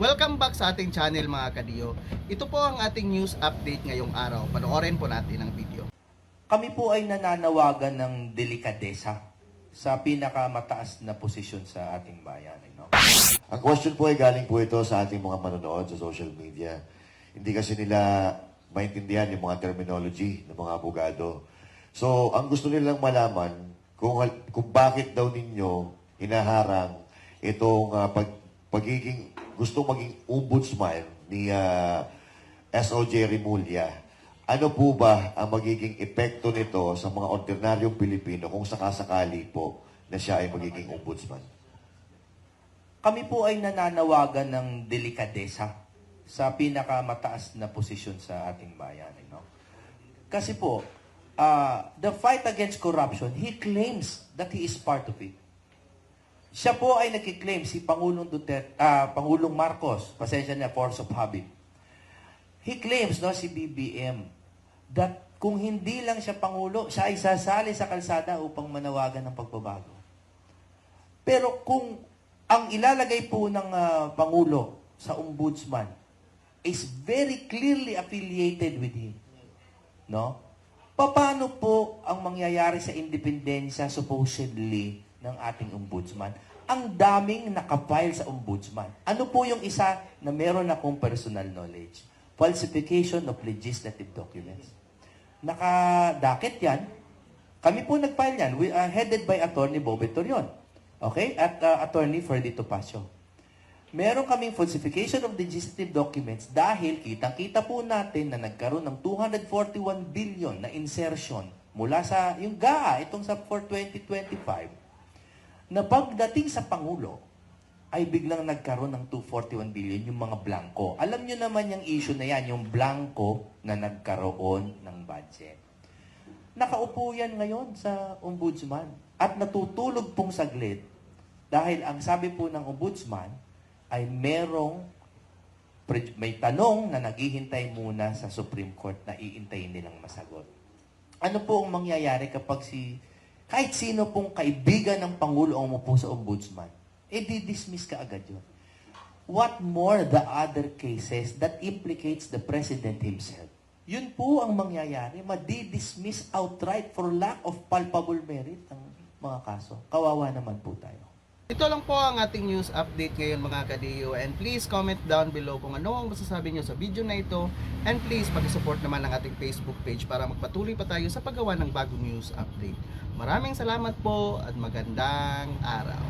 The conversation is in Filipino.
Welcome back sa ating channel mga kadiyo. Ito po ang ating news update ngayong araw. Panoorin po natin ang video. Kami po ay nananawagan ng delikadesa sa pinakamataas na posisyon sa ating bayan. No? Ang question po ay galing po ito sa ating mga manonood sa social media. Hindi kasi nila maintindihan yung mga terminology ng mga abogado. So, ang gusto nilang malaman kung bakit daw ninyo hinaharang itong gustong maging ombudsman ni SOJ Remulla. Ano po ba ang magiging epekto nito sa mga ordinaryong Pilipino kung sakasakali po na siya ay magiging ombudsman? Kami po ay nananawagan ng delikadesa sa pinakamataas na posisyon sa ating bayan. No? Kasi po, the fight against corruption, he claims that he is part of it. Siya po ay nakiklaim, si Pangulong Marcos, pasensya niya, force of habit. He claims, no, si BBM, that kung hindi lang siya Pangulo, siya ay sasali sa kalsada upang manawagan ng pagbabago. Pero kung ang ilalagay po ng Pangulo sa ombudsman is very clearly affiliated with him, no? Paano po ang mangyayari sa independensya supposedly ng ating ombudsman? Ang daming nakapile sa ombudsman. Ano po yung isa na meron akong personal knowledge? Falsification of legislative documents. Nakadakit yan. Kami po nag-file yan. We are headed by Attorney Bobby Torion. Okay? At Attorney Ferdy Topacio. Meron kaming falsification of legislative documents dahil kitang-kita po natin na nagkaroon ng 241 billion na insertion mula sa yung GAA, itong sa for 2025, na pagdating sa Pangulo, ay biglang nagkaroon ng 241 billion yung mga blanco. Alam nyo naman yung issue na yan, yung blanco na nagkaroon ng budget. Nakaupo yan ngayon sa ombudsman at natutulog pong saglit dahil ang sabi po ng ombudsman ay may tanong na naghihintay muna sa Supreme Court na iintayin nilang masagot. Ano po ang mangyayari kapag kahit sino pong kaibigan ng Pangulo ang umupo sa ombudsman, di-dismiss ka agad yun. What more the other cases that implicates the President himself? Yun po ang mangyayari, madi-dismiss outright for lack of palpable merit ang mga kaso. Kawawa naman po tayo. Ito lang po ang ating news update ngayon mga kadiyo, and please comment down below kung ano ang masasabi nyo sa video na ito, and please pag-support naman ang ating Facebook page para magpatuloy pa tayo sa paggawa ng bagong news update. Maraming salamat po at magandang araw.